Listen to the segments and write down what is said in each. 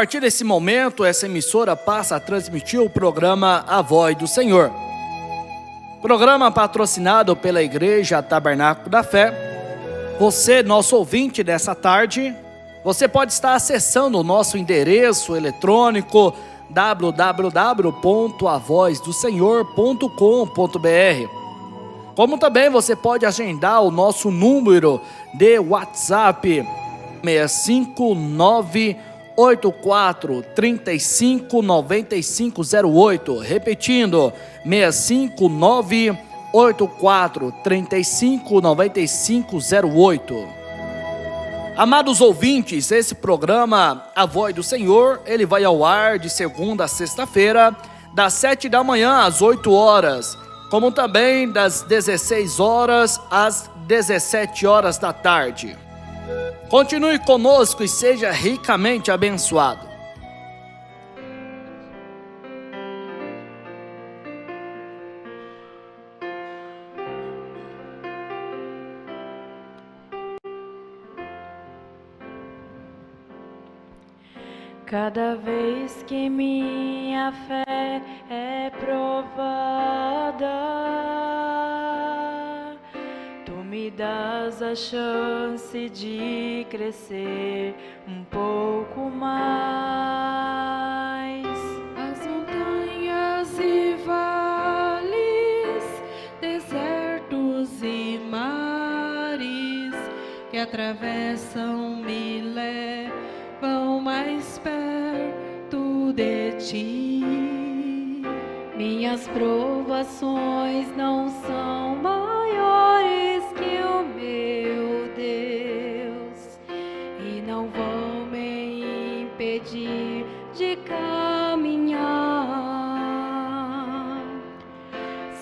partir desse momento, essa emissora passa a transmitir o programa A Voz do Senhor. Programa patrocinado pela Igreja Tabernáculo da Fé. Você, nosso ouvinte dessa tarde, você pode estar acessando o nosso endereço eletrônico www.avozdosenhor.com.br. Como também você pode agendar o nosso número de WhatsApp 65984359508, repetindo 65984359508. Amados ouvintes, esse programa A Voz do Senhor, ele vai ao ar de segunda a sexta-feira, das 7 da manhã às 8 horas, como também das 16 horas às 17 horas da tarde. Continue conosco e seja ricamente abençoado. Cada vez que minha fé é provada, tu me dás a chance de crescer um pouco mais. As montanhas e vales, desertos e mares que atravessam me levam mais perto de ti. Minhas provações não são maiores que o meu Deus e não vão me impedir de caminhar.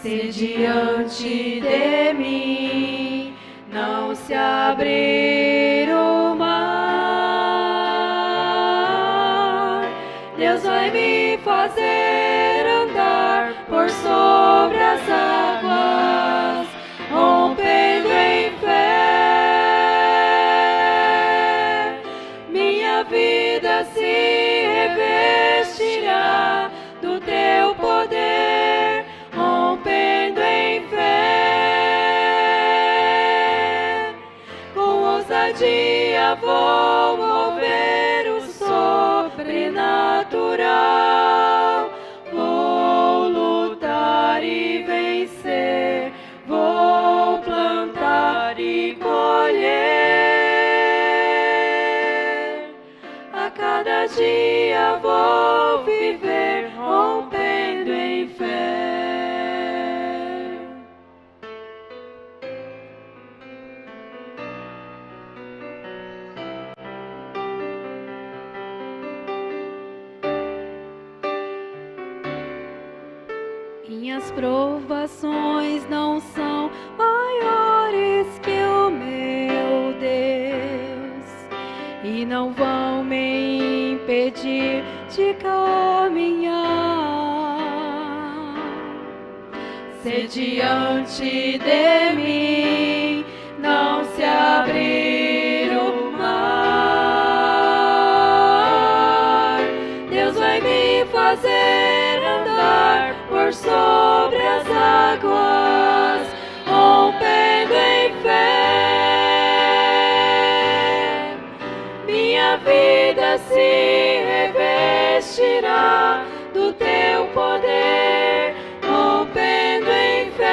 Se diante de mim não se abrir o mar, Deus vai me fazer andar por sobre as águas, rompendo em fé. Minha vida se revestirá do teu poder, rompendo em fé. Com ousadia vou mover o sobrenatural. Vou lutar e vencer, vou plantar e colher. A cada dia vou viver rompendo em fé. Minhas provações não são maiores que o meu Deus e não vão me impedir de caminhar. Se diante de mim não se abrir o mar, Deus vai me fazer andar por sobre as águas, rompendo em fé. Minha vida se revestirá do teu poder, rompendo em fé.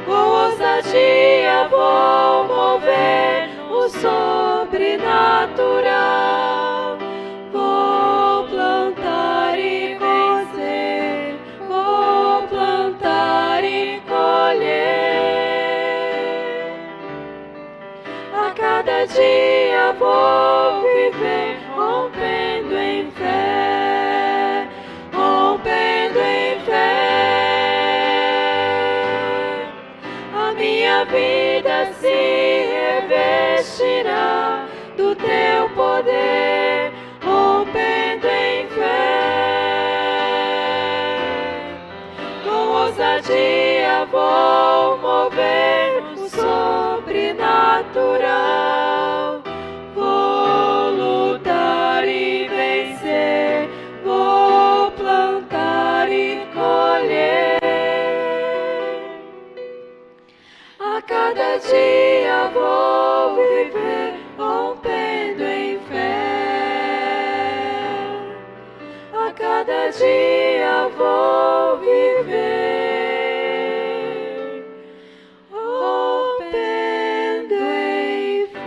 Com ousadia vou mover o sobrenatural. Vou plantar e vencer, vou plantar e colher. A cada dia vou viver rompendo em fé, rompendo em fé. A minha vida se revestirá do teu poder, rompendo em fé. Com ousadia vou mover o sobrenatural. Vou cada dia vou viver. Em fé.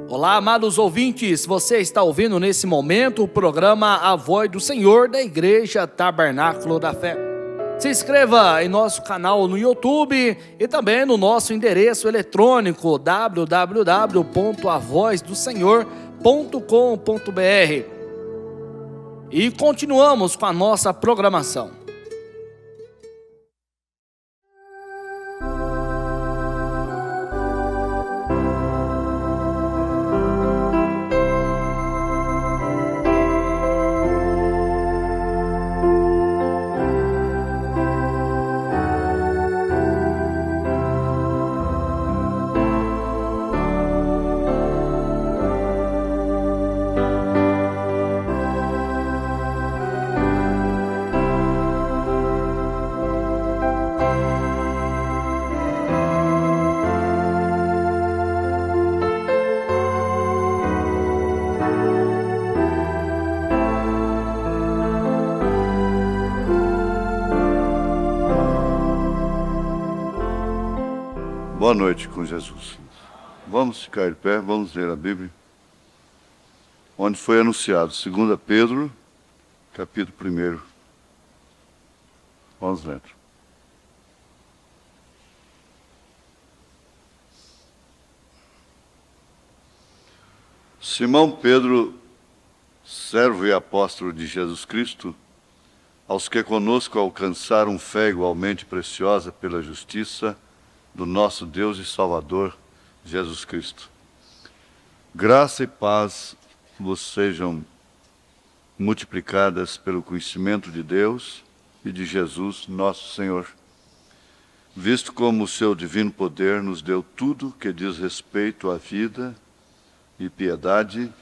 Olá, amados ouvintes, você está ouvindo nesse momento o programa A Voz do Senhor da Igreja Tabernáculo da Fé. Se inscreva em nosso canal no YouTube e também no nosso endereço eletrônico www.avozdosenhor.com.br. E continuamos com a nossa programação. Boa noite com Jesus. Vamos ficar de pé, vamos ler a Bíblia. Onde foi anunciado, 2 Pedro, capítulo 1. Vamos ler. Simão Pedro, servo e apóstolo de Jesus Cristo, aos que conosco alcançaram fé igualmente preciosa pela justiça do nosso Deus e Salvador, Jesus Cristo. Graça e paz vos sejam multiplicadas pelo conhecimento de Deus e de Jesus, nosso Senhor, visto como o seu divino poder nos deu tudo que diz respeito à vida e piedade,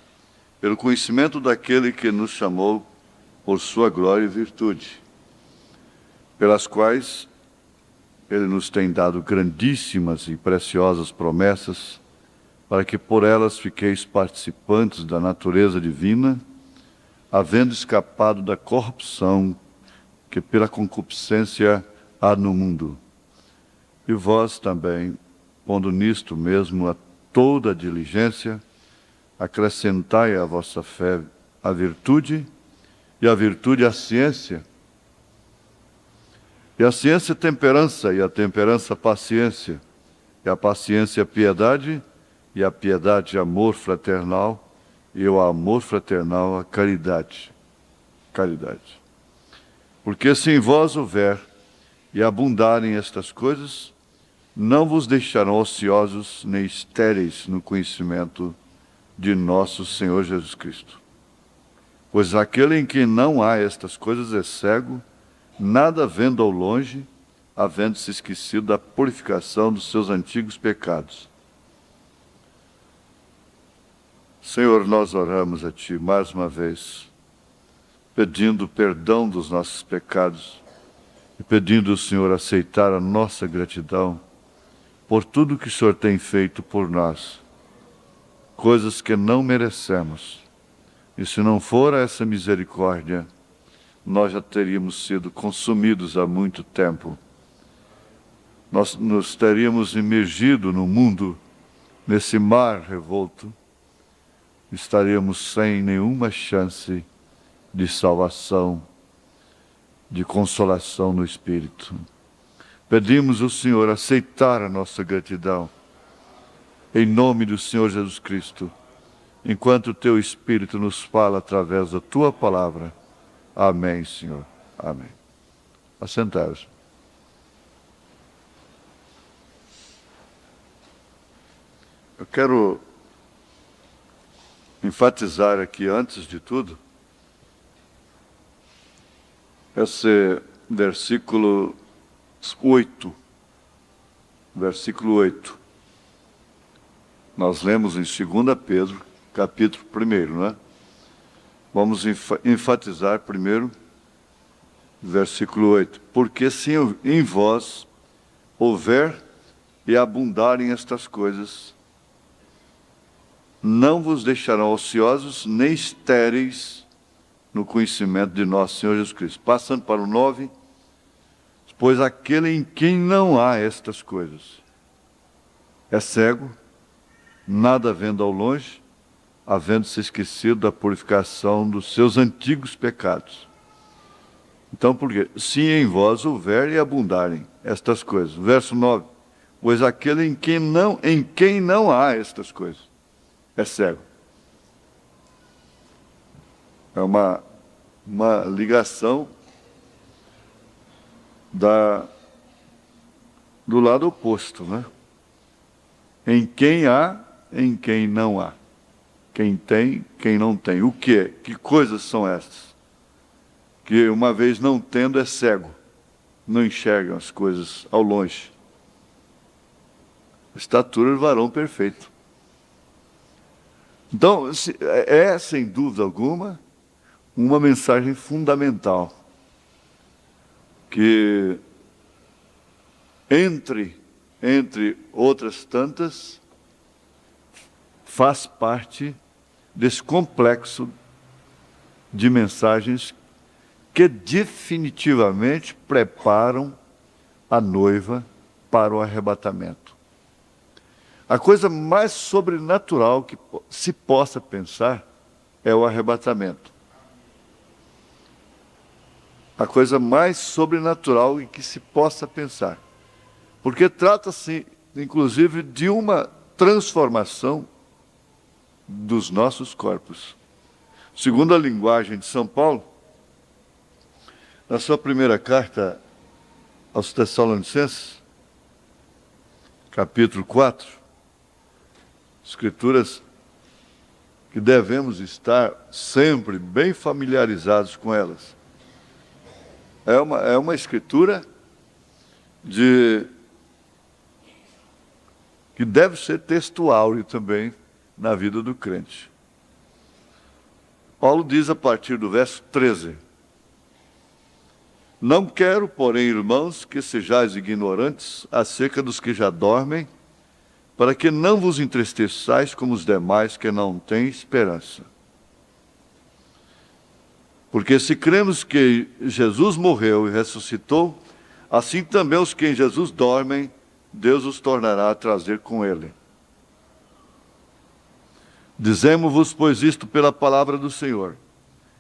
pelo conhecimento daquele que nos chamou por sua glória e virtude, pelas quais Ele nos tem dado grandíssimas e preciosas promessas, para que por elas fiqueis participantes da natureza divina, havendo escapado da corrupção que pela concupiscência há no mundo. E vós também, pondo nisto mesmo a toda a diligência, acrescentai à vossa fé a virtude, e a virtude a ciência, e a ciência temperança, e a temperança paciência, e a paciência piedade, e a piedade amor fraternal, e o amor fraternal a caridade. Caridade. Porque se em vós houver e abundarem estas coisas, não vos deixarão ociosos nem estéreis no conhecimento de nosso Senhor Jesus Cristo. Pois aquele em que não há estas coisas é cego, nada vendo ao longe, havendo se esquecido da purificação dos seus antigos pecados. Senhor, nós oramos a Ti mais uma vez, pedindo perdão dos nossos pecados e pedindo ao Senhor aceitar a nossa gratidão por tudo que o Senhor tem feito por nós, coisas que não merecemos. E se não for essa misericórdia, nós já teríamos sido consumidos há muito tempo. Nós nos teríamos imergido no mundo, nesse mar revolto, estaríamos sem nenhuma chance de salvação, de consolação no Espírito. Pedimos ao Senhor aceitar a nossa gratidão, em nome do Senhor Jesus Cristo, enquanto o Teu Espírito nos fala através da Tua palavra. Amém, Senhor. Amém. Assentados. Eu quero enfatizar aqui, antes de tudo, esse versículo 8. Versículo 8. Nós lemos em 2 Pedro, capítulo 1, não é? Vamos enfatizar primeiro, versículo 8. Porque se em vós houver e abundarem estas coisas, não vos deixarão ociosos nem estéreis no conhecimento de nosso Senhor Jesus Cristo. Passando para o 9, pois aquele em quem não há estas coisas é cego, nada vendo ao longe, havendo-se esquecido da purificação dos seus antigos pecados. Então, por quê? Se em vós houver e abundarem estas coisas. Verso 9. Pois aquele em quem não há estas coisas é cego. É uma ligação do lado oposto, né? Em quem há, em quem não há. Quem tem, quem não tem. O que? Que coisas são estas? Que uma vez não tendo é cego, não enxerga as coisas ao longe. Estatura do varão perfeito. Então, é sem dúvida alguma uma mensagem fundamental que entre outras tantas faz parte desse complexo de mensagens que definitivamente preparam a noiva para o arrebatamento. A coisa mais sobrenatural que se possa pensar é o arrebatamento. A coisa mais sobrenatural em que se possa pensar. Porque trata-se, inclusive, de uma transformação dos nossos corpos. Segundo a linguagem de São Paulo, na sua primeira carta aos Tessalonicenses, capítulo 4, escrituras que devemos estar sempre bem familiarizados com elas. É uma escritura que deve ser textual também na vida do crente. Paulo diz a partir do verso 13: Não quero, porém, irmãos, que sejais ignorantes acerca dos que já dormem, para que não vos entristeçais como os demais que não têm esperança. Porque se cremos que Jesus morreu e ressuscitou, assim também os que em Jesus dormem, Deus os tornará a trazer com ele. Dizemos-vos, pois, isto pela palavra do Senhor,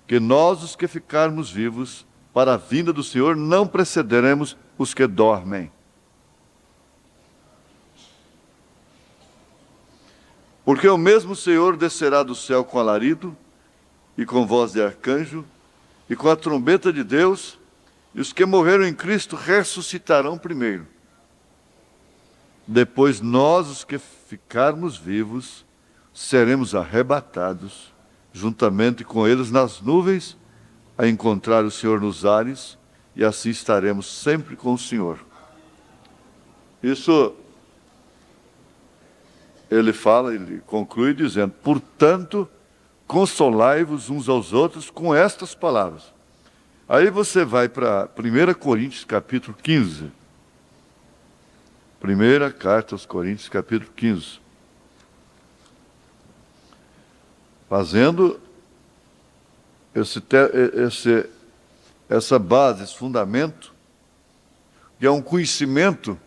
que nós, os que ficarmos vivos, para a vinda do Senhor, não precederemos os que dormem. Porque o mesmo Senhor descerá do céu com alarido, e com voz de arcanjo, e com a trombeta de Deus, e os que morreram em Cristo ressuscitarão primeiro. Depois nós, os que ficarmos vivos, seremos arrebatados, juntamente com eles nas nuvens, a encontrar o Senhor nos ares, e assim estaremos sempre com o Senhor. Isso, ele conclui dizendo: portanto, consolai-vos uns aos outros com estas palavras. Aí você vai para 1 Coríntios capítulo 15. Primeira carta aos Coríntios capítulo 15. Fazendo essa base, esse fundamento, que é um conhecimento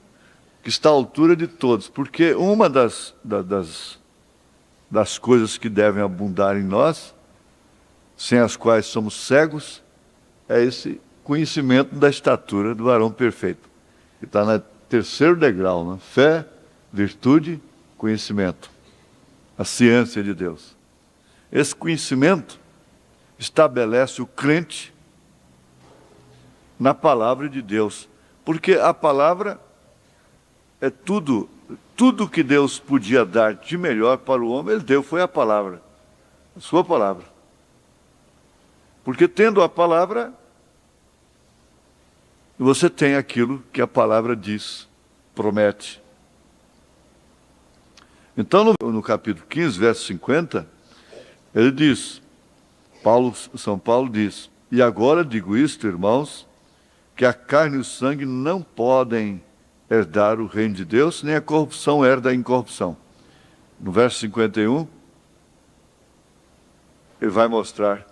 que está à altura de todos. Porque uma das coisas que devem abundar em nós, sem as quais somos cegos, é esse conhecimento da estatura do varão perfeito, que está no terceiro degrau, né? Fé, virtude, conhecimento. A ciência de Deus. Esse conhecimento estabelece o crente na palavra de Deus, porque a palavra é tudo que Deus podia dar de melhor para o homem, Ele deu, foi a palavra, a sua palavra. Porque tendo a palavra, você tem aquilo que a palavra diz, promete. Então, no capítulo 15, verso 50, ele diz, São Paulo diz: e agora digo isto, irmãos, que a carne e o sangue não podem herdar o reino de Deus, nem a corrupção herda a incorrupção. No verso 51, ele vai mostrar,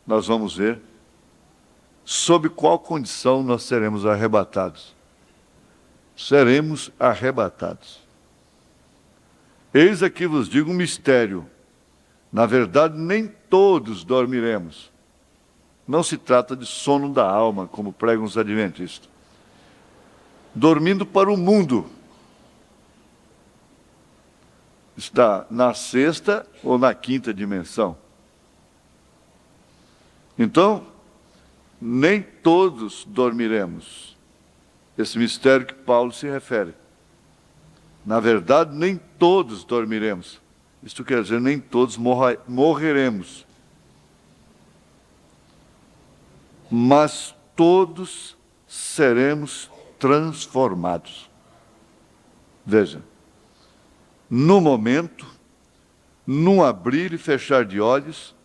nós vamos ver, sob qual condição nós seremos arrebatados. Seremos arrebatados. Eis aqui vos digo um mistério. Na verdade, nem todos dormiremos. Não se trata de sono da alma, como pregam os adventistas. Dormindo para o mundo. Está na sexta ou na quinta dimensão. Então, nem todos dormiremos. Esse mistério que Paulo se refere. Na verdade, nem todos dormiremos. Isto quer dizer, nem todos morreremos. Mas todos seremos transformados. Veja, no momento, num abrir e fechar de olhos,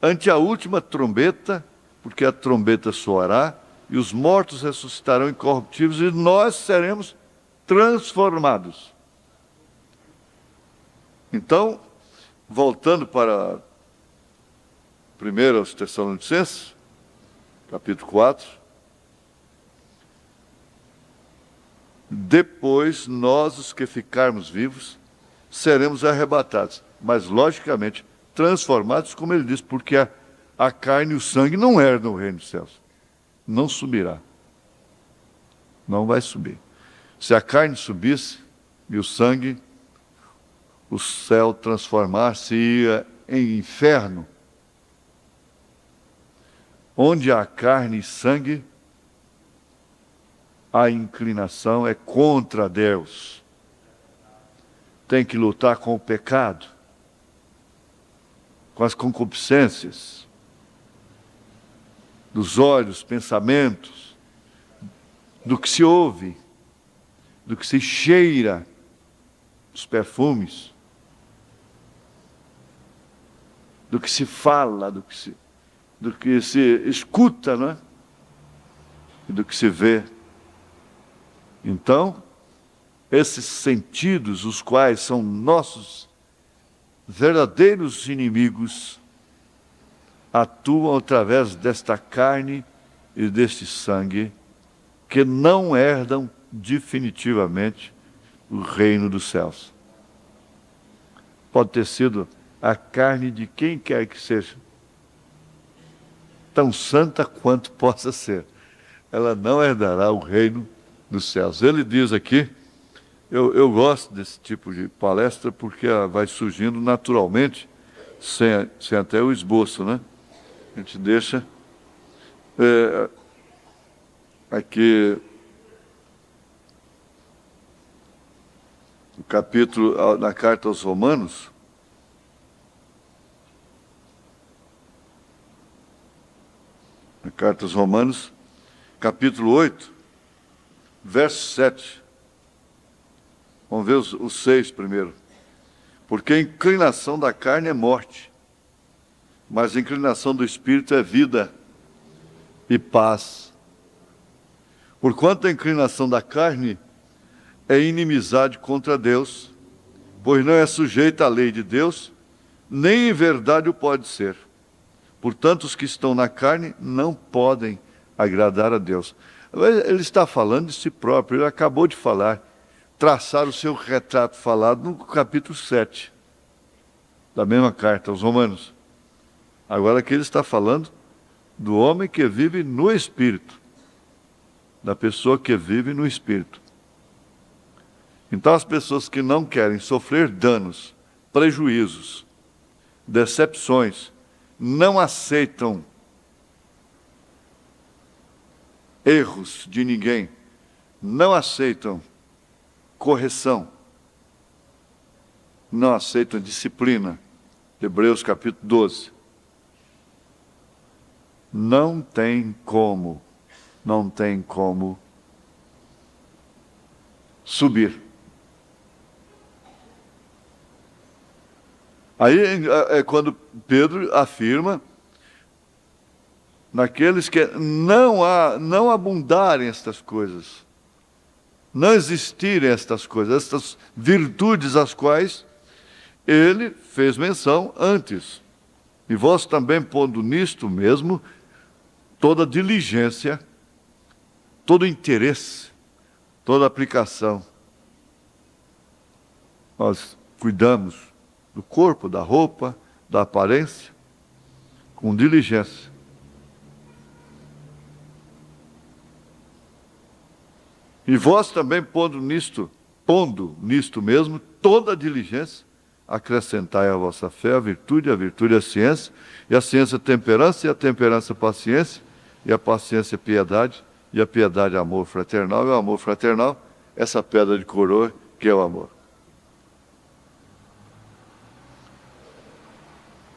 ante a última trombeta, porque a trombeta soará, e os mortos ressuscitarão incorruptíveis, e nós seremos transformados. Então, voltando para 1 aos Tessalonicenses, capítulo 4, depois nós, os que ficarmos vivos, seremos arrebatados, mas logicamente transformados, como ele diz, porque a carne e o sangue não herdam o reino dos céus, não subirá, não vai subir. Se a carne subisse e o sangue, o céu transformar-se-ia em inferno, onde há carne e sangue, a inclinação é contra Deus. Tem que lutar com o pecado, com as concupiscências dos olhos, pensamentos, do que se ouve, do que se cheira, os perfumes, do que se fala, do que se escuta, não é? E do que se vê. Então, esses sentidos, os quais são nossos verdadeiros inimigos, atuam através desta carne e deste sangue, que não herdam definitivamente o reino dos céus. Pode ter sido a carne de quem quer que seja, tão santa quanto possa ser, ela não herdará o reino dos céus. Ele diz aqui, eu gosto desse tipo de palestra porque ela vai surgindo naturalmente, sem até o esboço, né? A gente deixa aqui o capítulo, na carta aos Romanos, na carta aos Romanos, capítulo 8, verso 7. Vamos ver os 6 primeiro. Porque a inclinação da carne é morte, mas a inclinação do Espírito é vida e paz. Porquanto a inclinação da carne é inimizade contra Deus, pois não é sujeita à lei de Deus, nem em verdade o pode ser. Portanto, os que estão na carne não podem agradar a Deus. Ele está falando de si próprio, ele acabou de falar, traçar o seu retrato falado no capítulo 7, da mesma carta aos Romanos. Agora aqui ele está falando do homem que vive no Espírito, da pessoa que vive no Espírito. Então as pessoas que não querem sofrer danos, prejuízos, decepções, não aceitam erros de ninguém, não aceitam correção, não aceitam disciplina. Hebreus capítulo 12. Não tem como subir. Aí é quando Pedro afirma, naqueles que não abundarem estas coisas, não existirem estas coisas, estas virtudes às quais ele fez menção antes. E vós também pondo nisto mesmo toda diligência, todo interesse, toda aplicação. Nós cuidamos do corpo, da roupa, da aparência, com diligência. E vós também pondo nisto mesmo toda a diligência, acrescentai à vossa fé a virtude a ciência, e a ciência a temperança, e a temperança a paciência, e a paciência a piedade, e a piedade amor fraternal, e o amor fraternal, essa pedra de coroa que é o amor.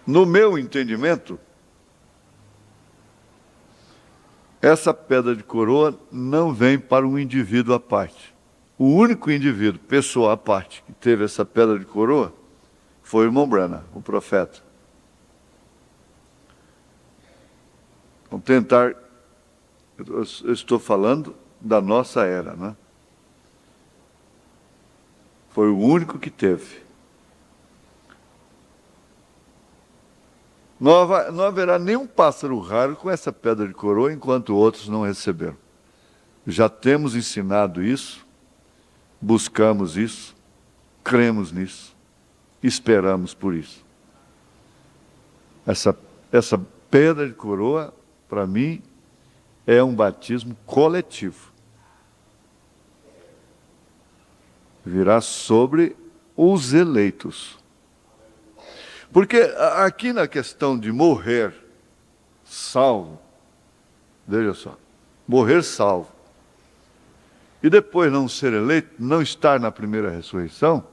No meu entendimento, essa pedra de coroa não vem para um indivíduo à parte. O único indivíduo, pessoa à parte, que teve essa pedra de coroa foi o irmão Branham, o profeta. Vamos tentar, eu estou falando da nossa era, né? Foi o único que teve. Não haverá nenhum pássaro raro com essa pedra de coroa, enquanto outros não receberam. Já temos ensinado isso, buscamos isso, cremos nisso, esperamos por isso. Essa pedra de coroa, para mim, é um batismo coletivo. Virá sobre os eleitos. Porque aqui na questão de morrer salvo, veja só, morrer salvo, e depois não ser eleito, não estar na primeira ressurreição,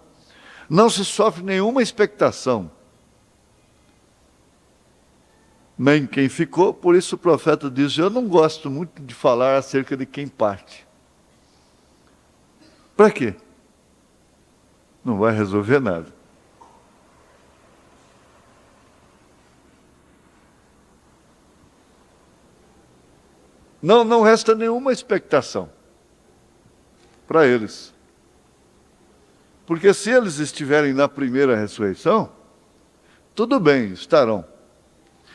não se sofre nenhuma expectação. Nem quem ficou, por isso o profeta diz, eu não gosto muito de falar acerca de quem parte. Para quê? Não vai resolver nada. Não resta nenhuma expectação para eles. Porque se eles estiverem na primeira ressurreição, tudo bem, estarão.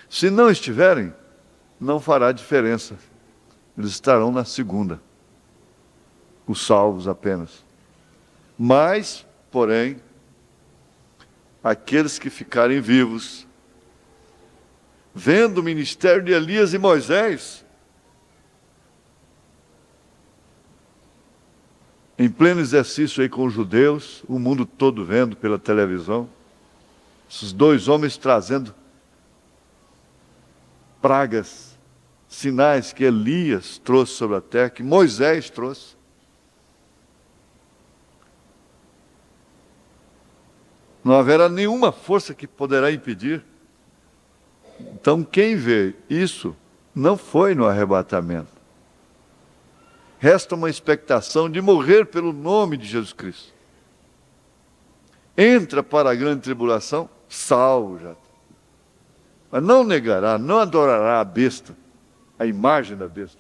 Se não estiverem, não fará diferença. Eles estarão na segunda. Os salvos apenas. Mas, porém, aqueles que ficarem vivos, vendo o ministério de Elias e Moisés, em pleno exercício aí com os judeus, o mundo todo vendo pela televisão, esses dois homens trazendo pragas, sinais que Elias trouxe sobre a terra, que Moisés trouxe. Não haverá nenhuma força que poderá impedir. Então quem vê isso não foi no arrebatamento. Resta uma expectação de morrer pelo nome de Jesus Cristo. Entra para a grande tribulação, salvo já. Mas não negará, não adorará a besta, a imagem da besta.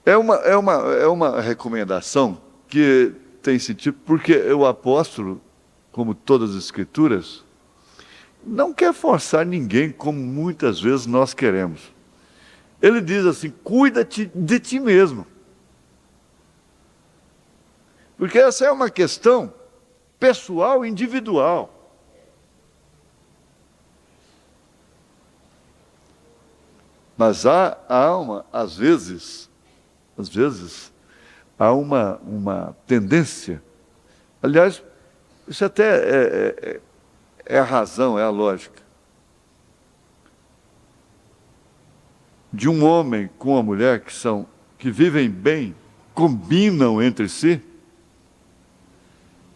É uma recomendação que tem sentido, porque o apóstolo, como todas as escrituras, não quer forçar ninguém, como muitas vezes nós queremos. Ele diz assim, cuida-te de ti mesmo. Porque essa é uma questão pessoal, individual. Mas às vezes, há uma tendência, aliás, isso até é a razão, é a lógica, de um homem com uma mulher que vivem bem, combinam entre si,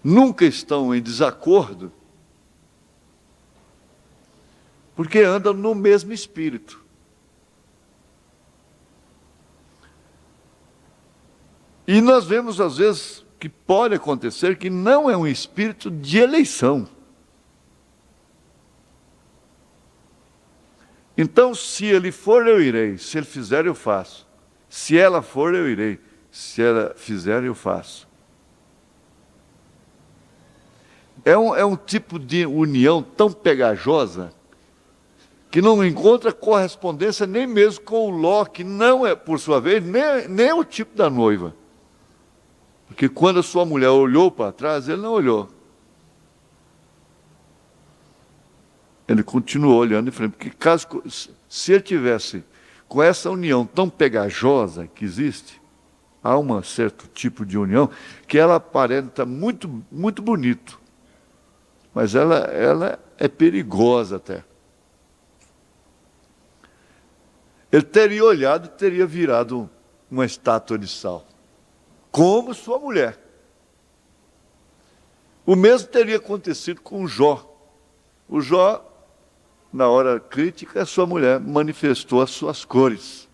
nunca estão em desacordo, porque andam no mesmo espírito. E nós vemos às vezes que pode acontecer que não é um espírito de eleição. Então, se ele for, eu irei. Se ele fizer, eu faço. Se ela for, eu irei. Se ela fizer, eu faço. É um tipo de união tão pegajosa que não encontra correspondência nem mesmo com o Ló, que não é, por sua vez, nem o tipo da noiva. Porque quando a sua mulher olhou para trás, ele não olhou. Ele continuou olhando em frente. Porque se ele tivesse com essa união tão pegajosa que existe, há um certo tipo de união que ela aparenta muito, muito bonito. Mas ela é perigosa até. Ele teria olhado e teria virado uma estátua de sal, como sua mulher. O mesmo teria acontecido com Jó. O Jó, na hora crítica, a sua mulher manifestou as suas cores.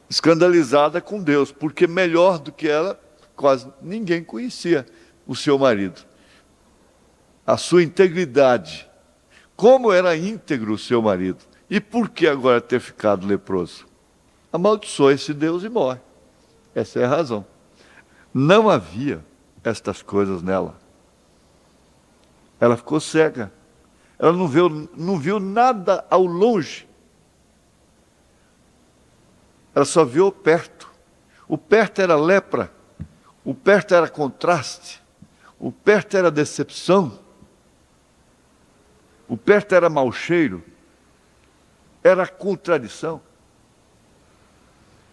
Escandalizada com Deus, porque melhor do que ela, quase ninguém conhecia o seu marido. A sua integridade. Como era íntegro o seu marido. E por que agora ter ficado leproso? Amaldiçoa esse Deus e morre. Essa é a razão. Não havia estas coisas nela. Ela ficou cega. Ela não viu nada ao longe. Ela só viu o perto. O perto era lepra. O perto era contraste. O perto era decepção. O perto era mau cheiro. Era contradição.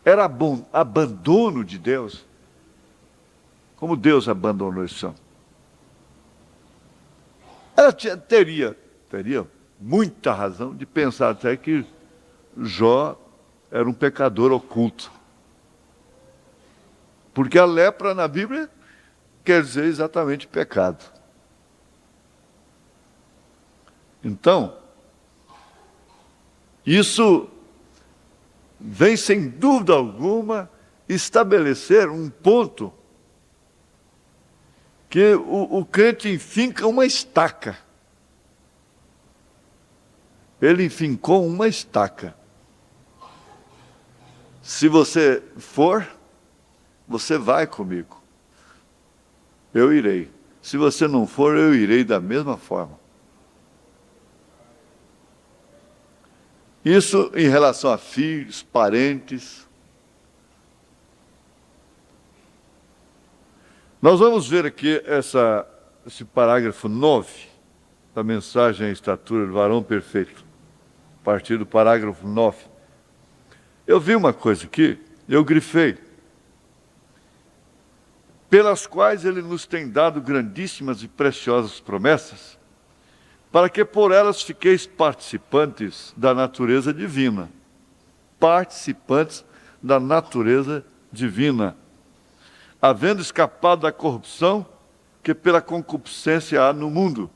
Era abandono de Deus. Como Deus abandonou esse chão. Ela teria muita razão de pensar até que Jó era um pecador oculto. Porque a lepra na Bíblia quer dizer exatamente pecado. Então, isso vem sem dúvida alguma estabelecer um ponto que o crente enfinca uma estaca. Ele enfincou uma estaca. Se você for, você vai comigo. Eu irei. Se você não for, eu irei da mesma forma. Isso em relação a filhos, parentes. Nós vamos ver aqui esse parágrafo 9 da mensagem à estatura do varão perfeito. A partir do parágrafo 9. Eu vi uma coisa aqui, eu grifei. Pelas quais ele nos tem dado grandíssimas e preciosas promessas, para que por elas fiqueis participantes da natureza divina. Participantes da natureza divina. Havendo escapado da corrupção que pela concupiscência há no mundo.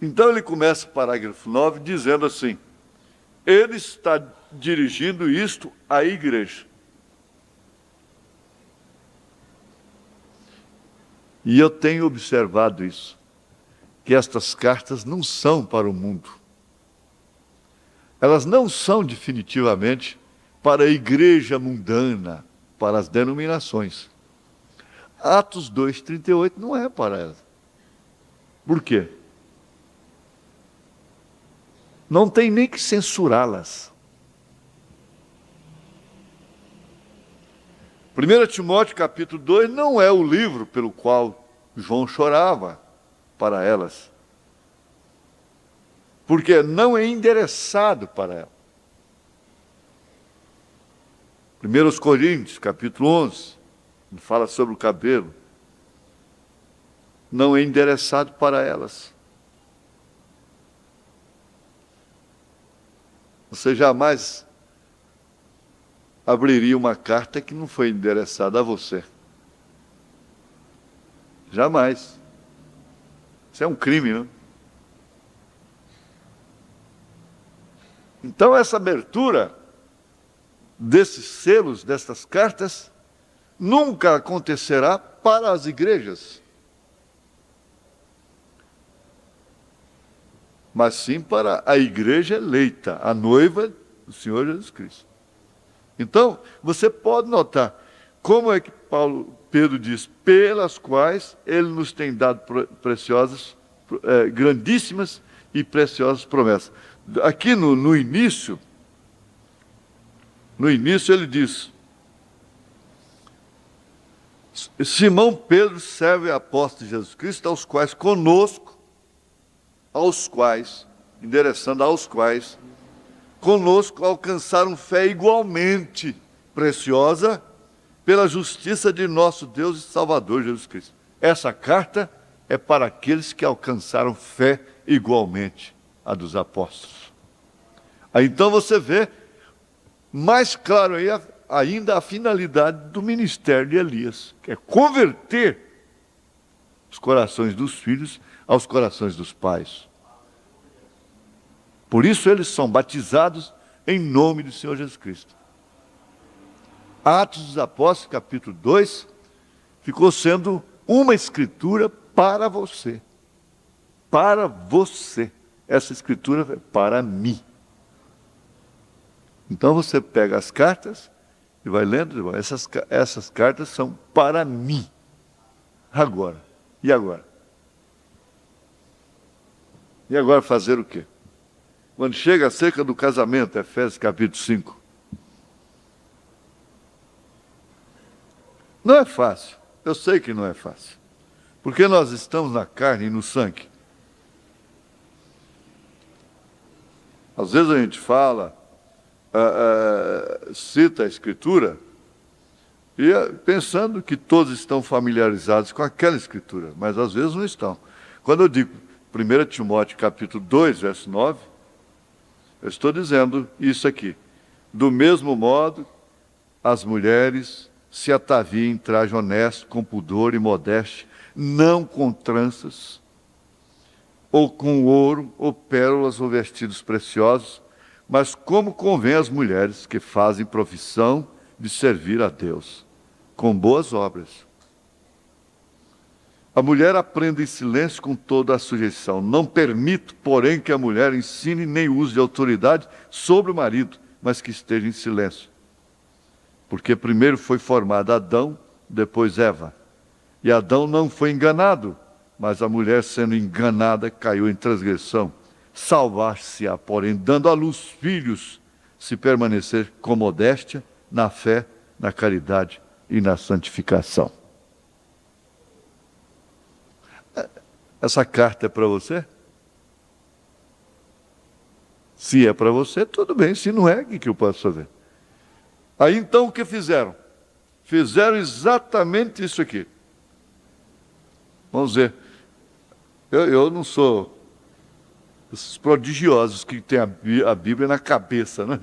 Então ele começa o parágrafo 9 dizendo assim: ele está dirigindo isto à igreja. E eu tenho observado isso. Que estas cartas não são para o mundo. Elas não são definitivamente para a igreja mundana, para as denominações. Atos 2:38 não é para elas. Por quê? Não tem nem que censurá-las. 1 Timóteo capítulo 2 não é o livro pelo qual João chorava para elas, porque não é endereçado para ela. 1 Coríntios, capítulo 11, fala sobre o cabelo, não é endereçado para elas. Você jamais abriria uma carta que não foi endereçada a você. Jamais. Isso é um crime, não? Então, essa abertura desses selos, destas cartas, nunca acontecerá para as igrejas. mas sim para a igreja eleita, a noiva do Senhor Jesus Cristo. Então, você pode notar como é que Pedro diz, pelas quais ele nos tem dado preciosas, grandíssimas e preciosas promessas. Aqui no início ele diz, Simão Pedro, servo e apóstolo de Jesus Cristo, endereçando aos quais, conosco alcançaram fé igualmente preciosa pela justiça de nosso Deus e Salvador Jesus Cristo. Essa carta é para aqueles que alcançaram fé igualmente a dos apóstolos. Aí então você vê mais claro aí ainda a finalidade do ministério de Elias, que é converter os corações dos filhos aos corações dos pais. Por isso eles são batizados em nome do Senhor Jesus Cristo. Atos dos Apóstolos, capítulo 2, ficou sendo uma escritura para você. Para você. Essa escritura é para mim. Então você pega as cartas e vai lendo, essas cartas são para mim. Agora. E agora? E agora fazer o quê? Quando chega acerca do casamento, Efésios capítulo 5. Não é fácil. Eu sei que não é fácil. Porque nós estamos na carne e no sangue. Às vezes a gente fala, cita a Escritura, e pensando que todos estão familiarizados com aquela Escritura, mas às vezes não estão. Quando eu digo 1 Timóteo capítulo 2, verso 9, eu estou dizendo isso aqui. Do mesmo modo, as mulheres se ataviem em traje honesto, com pudor e modéstia, não com tranças, ou com ouro, ou pérolas, ou vestidos preciosos, mas como convém às mulheres que fazem profissão de servir a Deus, com boas obras. A mulher aprenda em silêncio com toda a sujeição. Não permito, porém, que a mulher ensine nem use de autoridade sobre o marido, mas que esteja em silêncio. Porque primeiro foi formado Adão, depois Eva. E Adão não foi enganado, mas a mulher, sendo enganada, caiu em transgressão. Salvar-se-á, porém, dando à luz filhos, se permanecer com modéstia, na fé, na caridade e na santificação. Essa carta é para você? Se é para você, tudo bem. Se não é, o que eu posso fazer? Aí então o que fizeram? Fizeram exatamente isso aqui. Vamos ver. Eu não sou esses prodigiosos que têm a Bíblia na cabeça, né?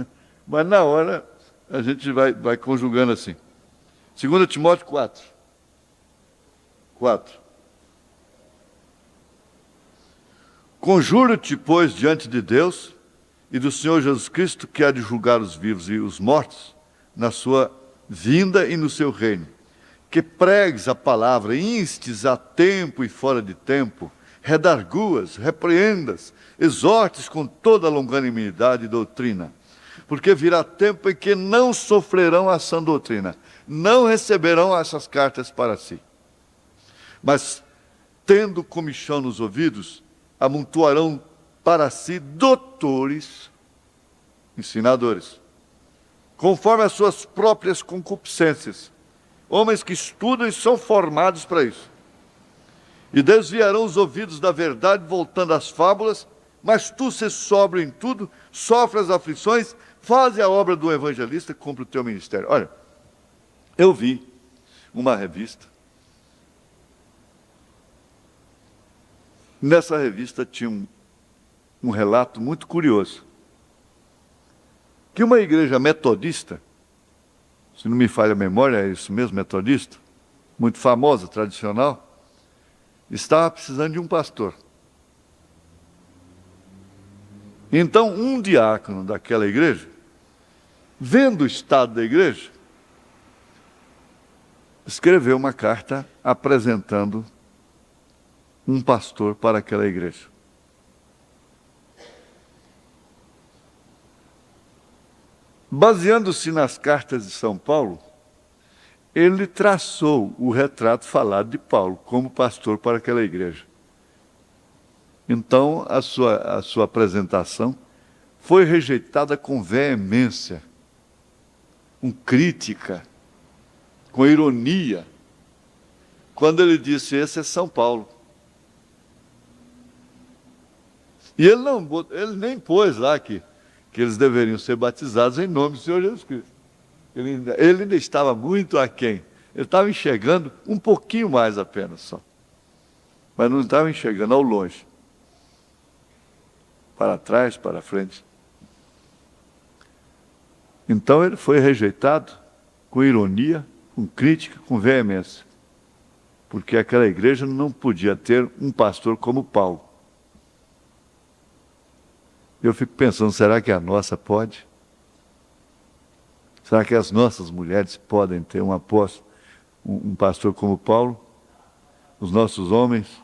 Mas na hora a gente vai conjugando assim. 2 Timóteo 4. Conjuro-te, pois, diante de Deus e do Senhor Jesus Cristo, que há de julgar os vivos e os mortos, na sua vinda e no seu reino, que pregues a palavra, instes a tempo e fora de tempo, redarguas, repreendas, exortes com toda longanimidade e doutrina, porque virá tempo em que não sofrerão a sã doutrina, não receberão essas cartas para si, mas, tendo comichão nos ouvidos, amontoarão para si doutores, ensinadores, conforme as suas próprias concupiscências, homens que estudam e são formados para isso. E desviarão os ouvidos da verdade, voltando às fábulas, mas tu, se sóbrio em tudo, sofre as aflições, faze a obra do evangelista, cumpre o teu ministério. Olha, eu vi uma revista. Nessa revista tinha um relato muito curioso. Que uma igreja metodista, se não me falha a memória, é isso mesmo, metodista, muito famosa, tradicional, estava precisando de um pastor. Então, um diácono daquela igreja, vendo o estado da igreja, escreveu uma carta apresentando um pastor para aquela igreja. baseando-se nas cartas de São Paulo, ele traçou o retrato falado de Paulo como pastor para aquela igreja. Então, a sua apresentação foi rejeitada com veemência, com crítica, com ironia, quando ele disse: esse é São Paulo. E ele nem pôs lá que eles deveriam ser batizados em nome do Senhor Jesus Cristo. Ele ainda estava muito aquém. Ele estava enxergando um pouquinho mais apenas só. Mas não estava enxergando ao longe. Para trás, para frente. Então ele foi rejeitado com ironia, com crítica, com veemência. Porque aquela igreja não podia ter um pastor como Paulo. Eu fico pensando, será que a nossa pode? Será que as nossas mulheres podem ter um apóstolo, um pastor como Paulo? Os nossos homens,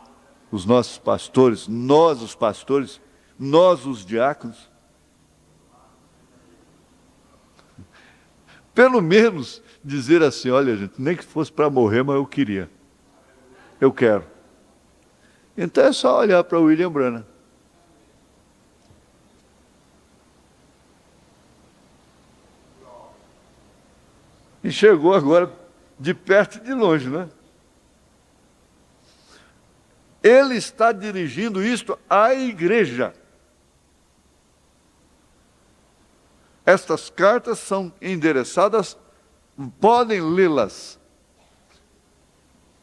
os nossos pastores, nós os pastores, nós os diáconos? Pelo menos dizer assim: olha, gente, nem que fosse para morrer, mas eu queria. Eu quero. Então é só olhar para William Branham. E chegou agora de perto e de longe, né? Ele está dirigindo isto à igreja. Estas cartas são endereçadas, podem lê-las.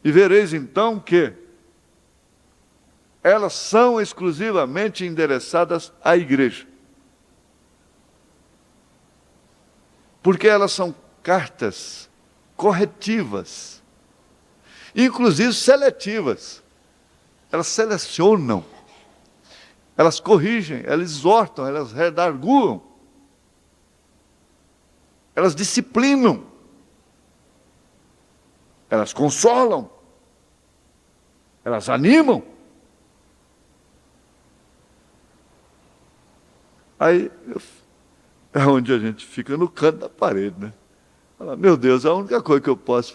E vereis então que elas são exclusivamente endereçadas à igreja. Porque elas são cartas corretivas, inclusive seletivas. Elas selecionam, elas corrigem, elas exortam, elas redarguam, elas disciplinam, elas consolam, elas animam. Aí é onde a gente fica no canto da parede, né? Fala: meu Deus, a única coisa que eu posso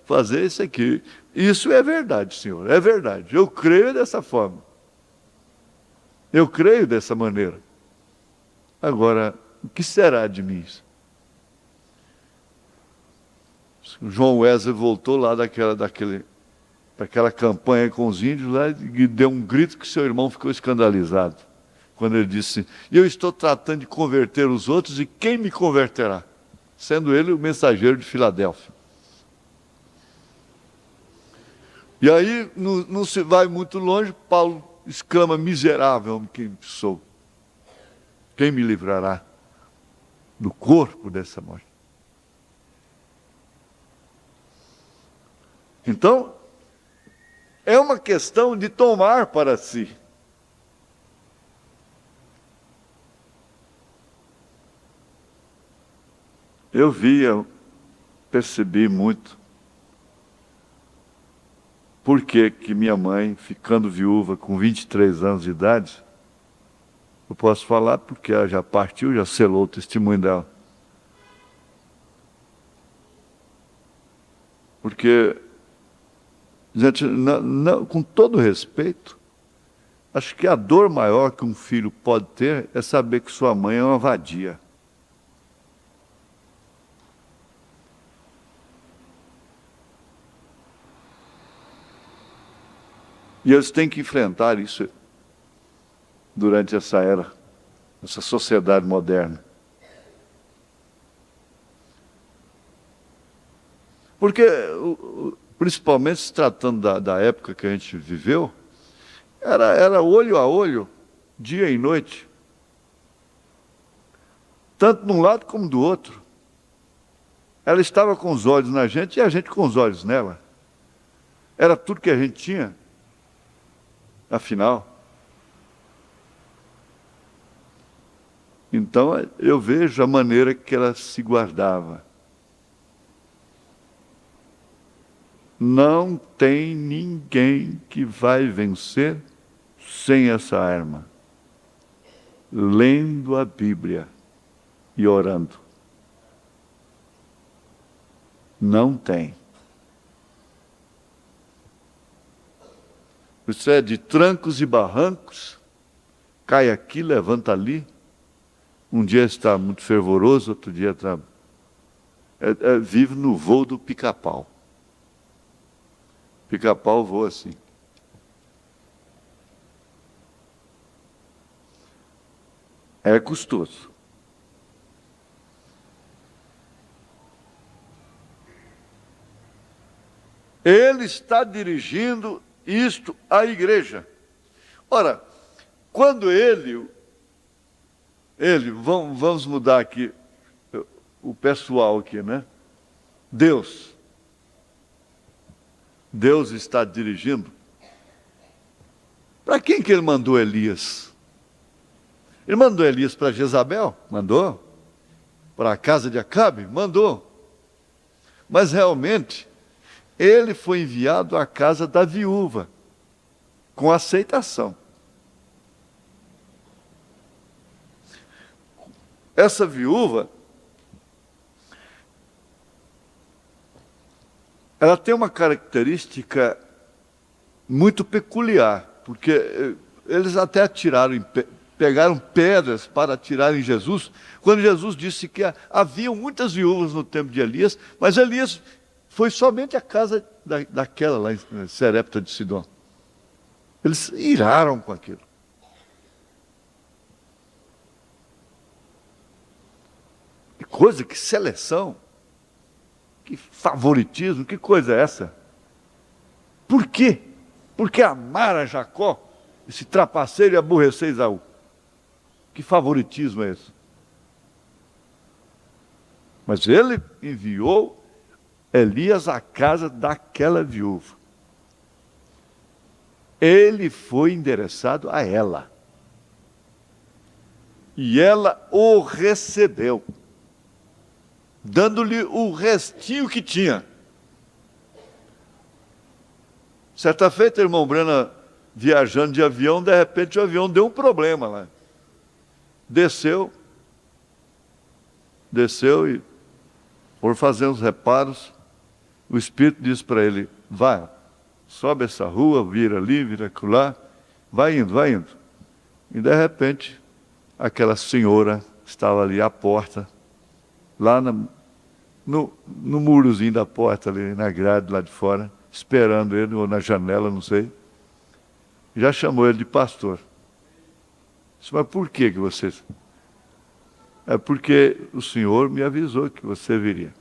fazer é isso aqui. Isso é verdade, Senhor, é verdade. Eu creio dessa forma. Eu creio dessa maneira. Agora, o que será de mim? O João Wesley voltou lá daquela campanha com os índios lá e deu um grito que seu irmão ficou escandalizado. Quando ele disse: eu estou tratando de converter os outros e quem me converterá? Sendo ele o mensageiro de Filadélfia. E aí, não se vai muito longe, Paulo exclama: miserável homem que sou. Quem me livrará do corpo dessa morte? Então, é uma questão de tomar para si. Eu percebi muito por que minha mãe, ficando viúva com 23 anos de idade, eu posso falar porque ela já partiu, já selou o testemunho dela. Porque, gente, com todo respeito, acho que a dor maior que um filho pode ter é saber que sua mãe é uma vadia. E eles têm que enfrentar isso durante essa era, essa sociedade moderna. Porque, principalmente se tratando da época que a gente viveu, era olho a olho, dia e noite. Tanto de um lado como do outro. Ela estava com os olhos na gente e a gente com os olhos nela. Era tudo que a gente tinha. Afinal, então eu vejo a maneira que ela se guardava. Não tem ninguém que vai vencer sem essa arma. Lendo a Bíblia e orando. Não tem. Isso é de trancos e barrancos, cai aqui, levanta ali. Um dia está muito fervoroso, outro dia está... vive no voo do pica-pau. Pica-pau voa assim. É custoso. Ele está dirigindo isto à igreja. Ora, quando vamos mudar aqui o pessoal aqui, né? Deus está dirigindo. Para quem que ele mandou Elias? Ele mandou Elias para Jezabel? Mandou. Para a casa de Acabe? Mandou. Mas realmente, ele foi enviado à casa da viúva, com aceitação. Essa viúva, ela tem uma característica muito peculiar, porque eles até pegaram pedras para atirar em Jesus, quando Jesus disse que haviam muitas viúvas no tempo de Elias, mas Elias foi somente a casa daquela lá em Serepta de Sidom. Eles iraram com aquilo. Que coisa, que seleção, que favoritismo, que coisa é essa? Por quê? Por que amar a Jacó, esse trapaceiro, e aborrecer Esaú? Que favoritismo é esse? Mas ele enviou Elias à casa daquela viúva. Ele foi endereçado a ela. E ela o recebeu, dando-lhe o restinho que tinha. Certa feita, irmão Brana, viajando de avião, de repente o avião deu um problema lá. Desceu e, por fazer uns reparos, o Espírito disse para ele: vai, sobe essa rua, vira ali, vira acolá, vai indo. E de repente, aquela senhora estava ali à porta, lá no murozinho da porta, ali na grade, lá de fora, esperando ele, ou na janela, não sei. Já chamou ele de pastor. Disse: mas por que você... É porque o Senhor me avisou que você viria.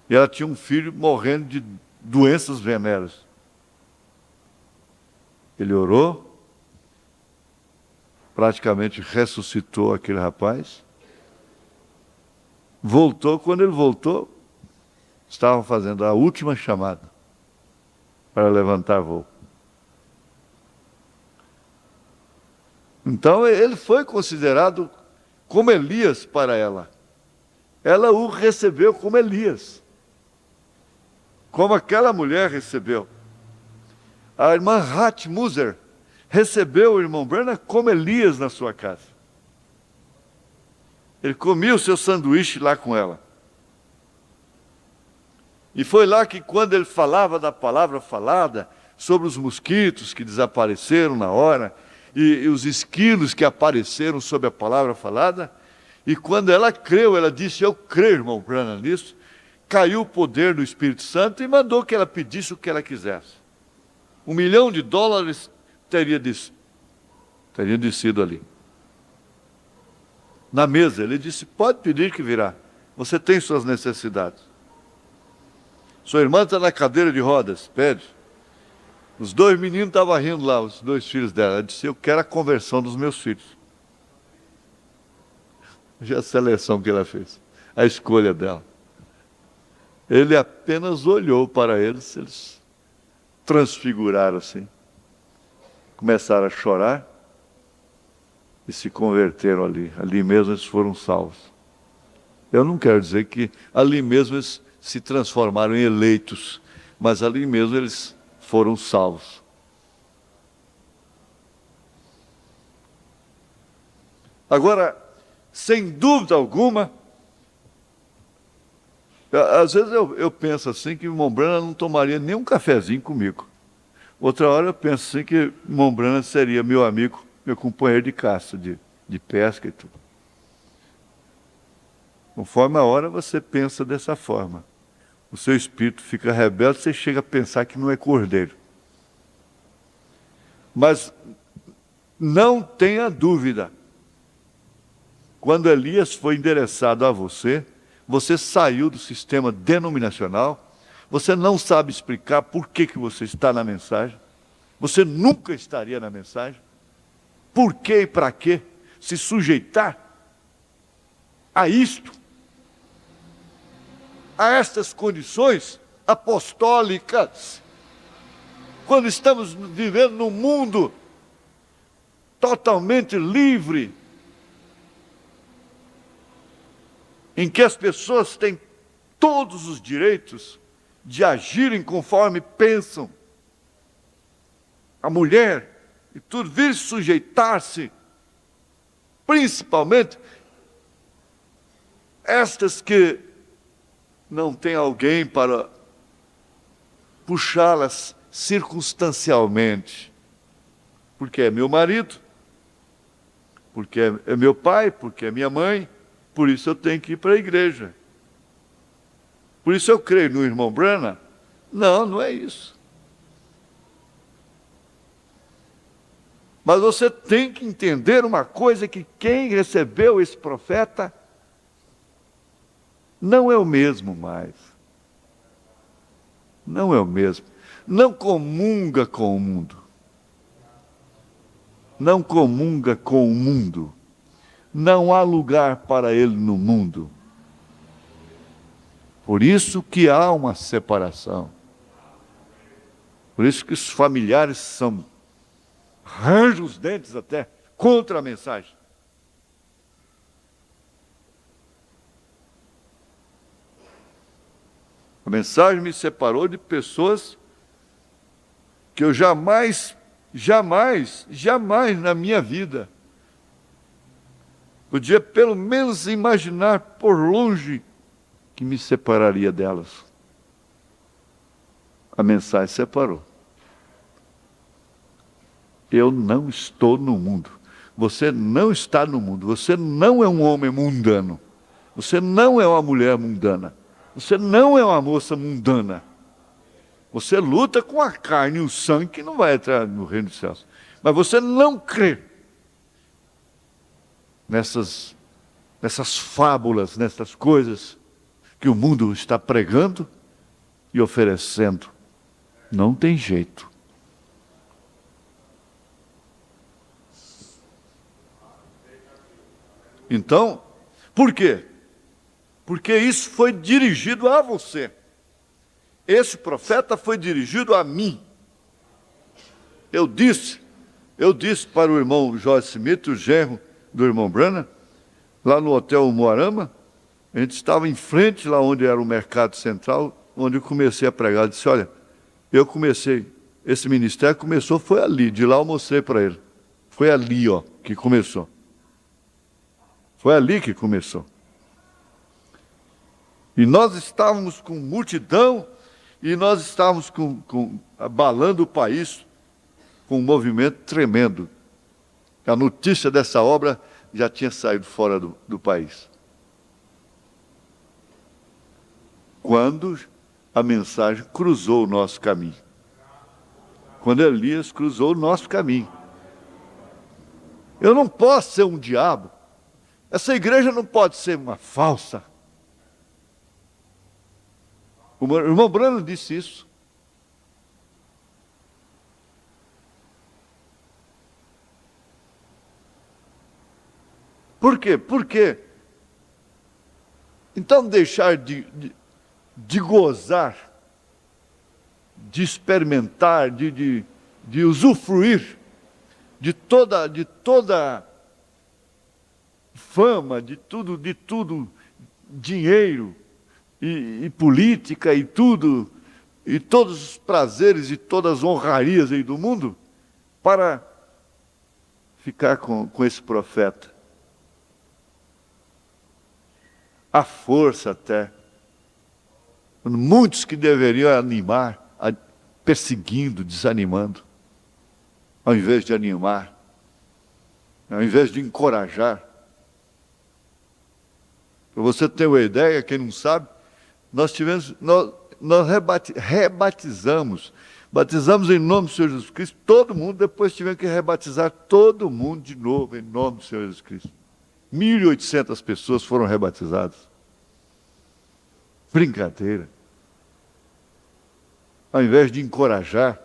E ela tinha um filho morrendo de doenças venéreas. Ele orou, praticamente ressuscitou aquele rapaz, voltou. Quando ele voltou, estavam fazendo a última chamada para levantar voo. Então ele foi considerado como Elias para ela. Ela o recebeu como Elias, como aquela mulher recebeu. A irmã Hat Muser recebeu o irmão Branham como Elias na sua casa. Ele comia o seu sanduíche lá com ela. E foi lá que, quando ele falava da palavra falada, sobre os mosquitos que desapareceram na hora, e os esquilos que apareceram sob a palavra falada, e quando ela creu, ela disse: eu creio, irmão Branham, nisso, caiu o poder do Espírito Santo e mandou que ela pedisse o que ela quisesse. $1 milhão teria descido ali. Na mesa, ele disse: pode pedir que virá, você tem suas necessidades. Sua irmã está na cadeira de rodas, pede. Os 2 meninos estavam rindo lá, os 2 filhos dela. Ela disse: eu quero a conversão dos meus filhos. Já a seleção que ela fez, a escolha dela. Ele apenas olhou para eles transfiguraram assim. Começaram a chorar e se converteram ali. Ali mesmo eles foram salvos. Eu não quero dizer que ali mesmo eles se transformaram em eleitos, mas ali mesmo eles foram salvos. Agora, sem dúvida alguma, Às vezes eu penso assim que Mombrana não tomaria nem um cafezinho comigo. Outra hora eu penso assim que Mombrana seria meu amigo, meu companheiro de caça, de pesca e tudo. Conforme a hora você pensa dessa forma. O seu espírito fica rebelde, você chega a pensar que não é cordeiro. Mas não tenha dúvida. Quando Elias foi endereçado a você, você saiu do sistema denominacional, você não sabe explicar por que você está na mensagem, você nunca estaria na mensagem. Por que e para quê se sujeitar a isto? A estas condições apostólicas, quando estamos vivendo num mundo totalmente livre, em que as pessoas têm todos os direitos de agirem conforme pensam, a mulher e tudo, vir sujeitar-se, principalmente estas que não tem alguém para puxá-las circunstancialmente, porque é meu marido, porque é meu pai, porque é minha mãe, por isso eu tenho que ir para a igreja. Por isso eu creio no irmão Branham. Não, não é isso. Mas você tem que entender uma coisa, que quem recebeu esse profeta não é o mesmo mais. Não é o mesmo. Não comunga com o mundo. Não comunga com o mundo. Não há lugar para ele no mundo. Por isso que há uma separação. Por isso que os familiares arranjam os dentes até contra a mensagem. A mensagem me separou de pessoas que eu jamais na minha vida podia pelo menos imaginar por longe que me separaria delas. A mensagem separou. Eu não estou no mundo. Você não está no mundo. Você não é um homem mundano. Você não é uma mulher mundana. Você não é uma moça mundana. Você luta com a carne e o sangue que não vai entrar no reino dos céus. Mas você não crê nessas fábulas, nessas coisas que o mundo está pregando e oferecendo. Não tem jeito. Então, por quê? Porque isso foi dirigido a você. Esse profeta foi dirigido a mim. Eu disse para o irmão Joyce Smith, o genro do irmão Branham, lá no Hotel Moarama, a gente estava em frente lá onde era o mercado central, onde eu comecei a pregar. Eu disse, olha, esse ministério começou, foi ali, de lá eu mostrei para ele. Foi ali, que começou. Foi ali que começou. E nós estávamos com multidão, e nós estávamos abalando o país com um movimento tremendo. A notícia dessa obra já tinha saído fora do país. Quando a mensagem cruzou o nosso caminho. Quando Elias cruzou o nosso caminho. Eu não posso ser um diabo. Essa igreja não pode ser uma falsa. O irmão Branham disse isso. Por quê? Porque então deixar de gozar, de experimentar, de usufruir de toda fama, de tudo, dinheiro e política e tudo, e todos os prazeres e todas as honrarias aí do mundo, para ficar com esse profeta. A força até, Muitos que deveriam animar, perseguindo, desanimando, ao invés de animar, ao invés de encorajar. Para você ter uma ideia, quem não sabe, nós batizamos em nome do Senhor Jesus Cristo, todo mundo, depois tivemos que rebatizar todo mundo de novo, em nome do Senhor Jesus Cristo. 1.800 pessoas foram rebatizadas. Brincadeira. Ao invés de encorajar,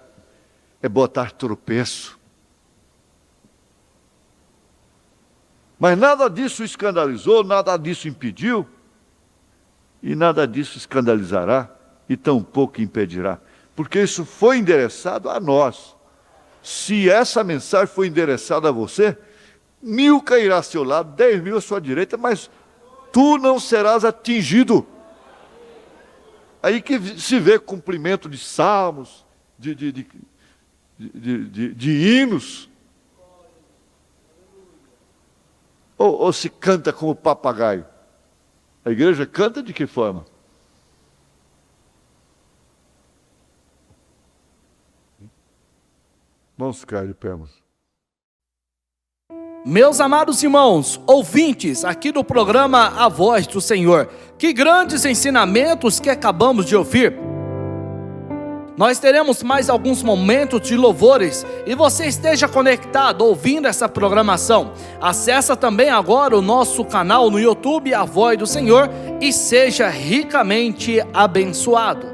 é botar tropeço. Mas nada disso escandalizou, nada disso impediu, e nada disso escandalizará, e tampouco impedirá, porque isso foi endereçado a nós. Se essa mensagem foi endereçada a você, 1.000 cairá a seu lado, 10.000 à sua direita, mas tu não serás atingido. Aí que se vê cumprimento de salmos, de hinos, ou se canta como papagaio. A igreja canta de que forma? Vamos ficar de pé, irmãos. Meus amados irmãos, ouvintes aqui do programa A Voz do Senhor, que grandes ensinamentos que acabamos de ouvir. Nós teremos mais alguns momentos de louvores e você esteja conectado ouvindo essa programação. Acesse também agora o nosso canal no YouTube, A Voz do Senhor, e seja ricamente abençoado.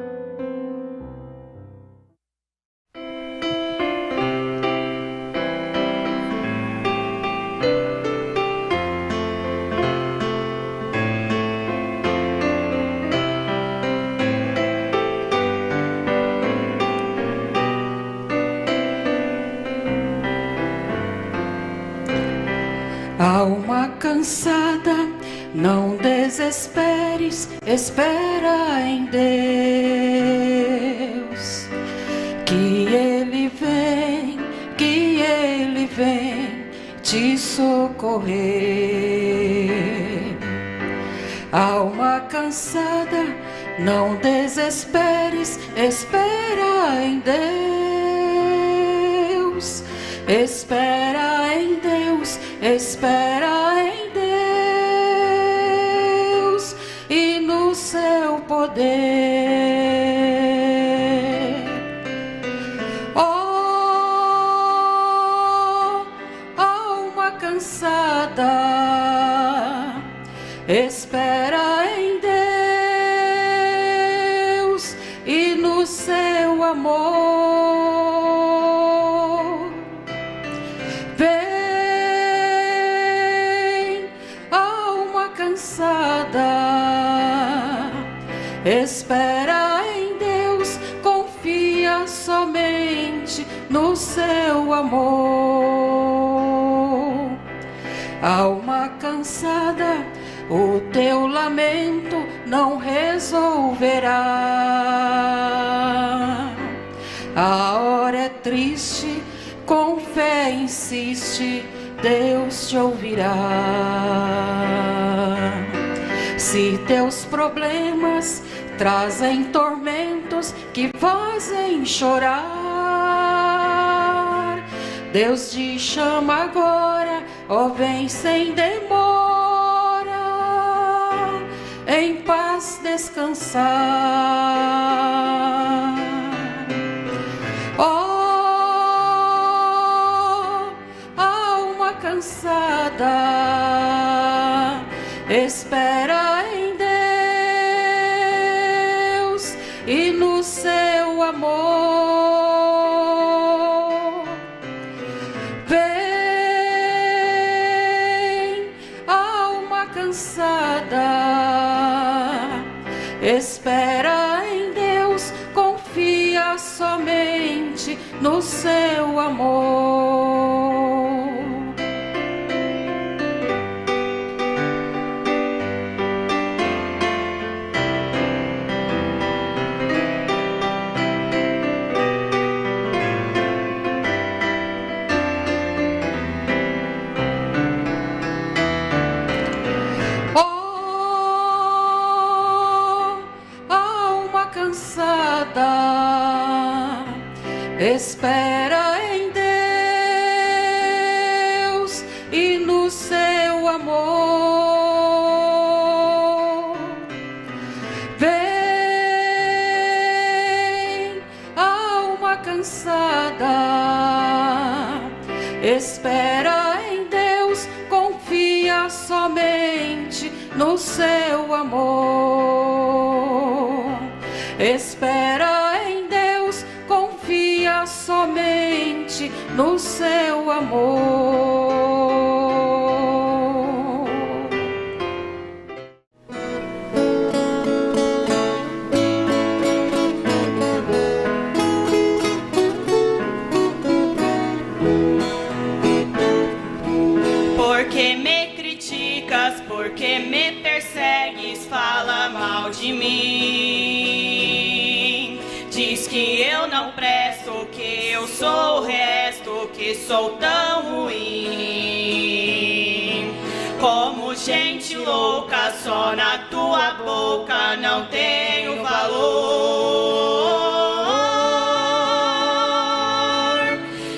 Alma cansada, não desesperes, espera em Deus, que Ele vem te socorrer. Alma cansada, não desesperes, espera em Deus, espera em Deus, espera em Deus e no seu poder. Oh, alma cansada, espera em Deus e no seu amor. Espera em Deus, confia somente no seu amor. Alma cansada, o teu lamento não resolverá. A hora é triste, com fé insiste, Deus te ouvirá. Se teus problemas trazem tormentos que fazem chorar, Deus te chama agora, ó vem sem demora, em paz descansar. Oh, alma cansada, espera em Deus e no seu amor. Vem, alma cansada, espera em Deus, confia somente no seu amor. Espera em Deus e no seu amor. Vem, alma cansada, espera em Deus, confia somente no seu amor. Espera em Deus, confia somente no seu amor. Porque me criticas, porque me persegues, fala mal de mim. Diz que eu não presto, que eu sou o resto, que sou tão ruim. Como gente louca, só na tua boca não tenho valor.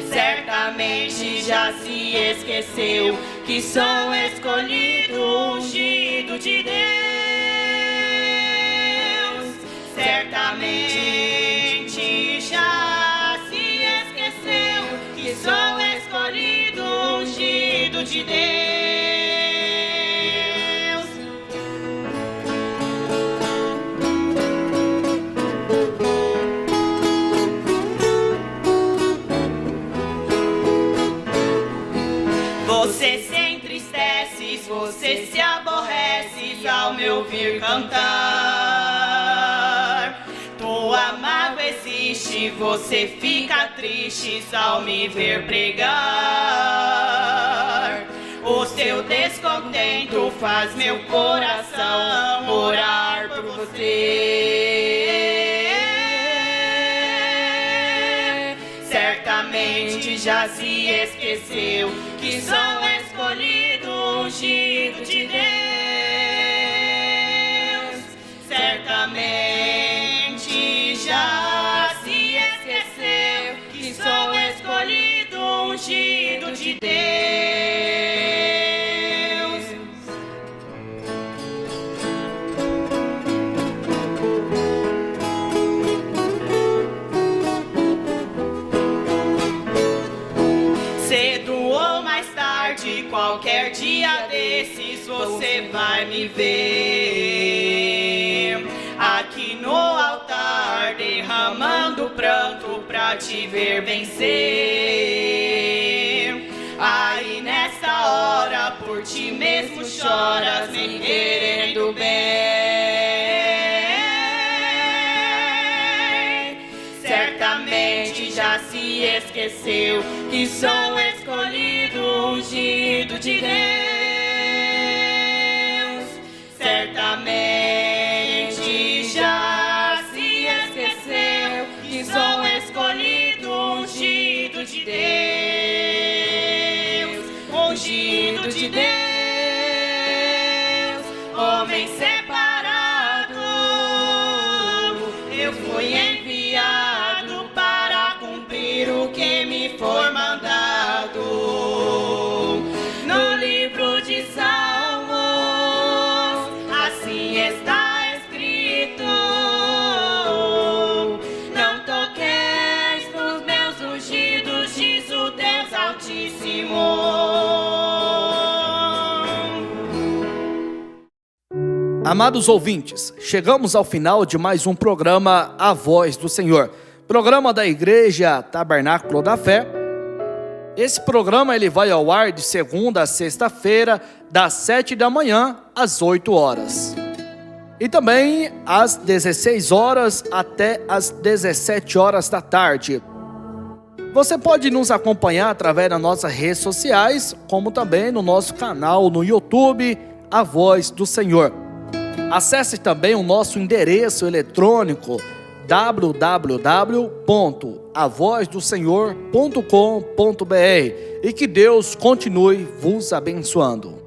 Certamente já se esqueceu que sou escolhido, ungido de Deus. Certamente já se esqueceu que sou escolhido, ungido de Deus. Você se entristece, você se aborrece ao me ouvir cantar. Tua mágoa existe, você fica triste ao me ver pregar. O seu descontento faz meu coração orar por você. Certamente já se esqueceu que sou escolhido, ungido de Deus. Certamente já se esqueceu que sou escolhido, ungido de Deus. Cedo ou mais tarde, qualquer dia desses, você vai me ver aqui no altar, derramando pranto pra te ver vencer. Aí nessa hora, por ti mesmo choras, me querendo bem. Certamente já se esqueceu que sou escolhido, ungido de Deus. Certamente já se esqueceu que sou escolhido, ungido de Deus. Ungido de Deus, homem separado, eu fui enviado para cumprir o que me for mandado. No livro de Salmos, assim está escrito: não toqueis nos meus ungidos, diz o Deus Altíssimo. Amados ouvintes, chegamos ao final de mais um programa A Voz do Senhor, programa da Igreja Tabernáculo da Fé. Esse programa ele vai ao ar de segunda a sexta-feira, das 7 da manhã às 8 horas. E também às 16 horas até às 17 horas da tarde. Você pode nos acompanhar através das nossas redes sociais, como também no nosso canal no YouTube, A Voz do Senhor. Acesse também o nosso endereço eletrônico www.avozdosenhor.com.br e que Deus continue vos abençoando.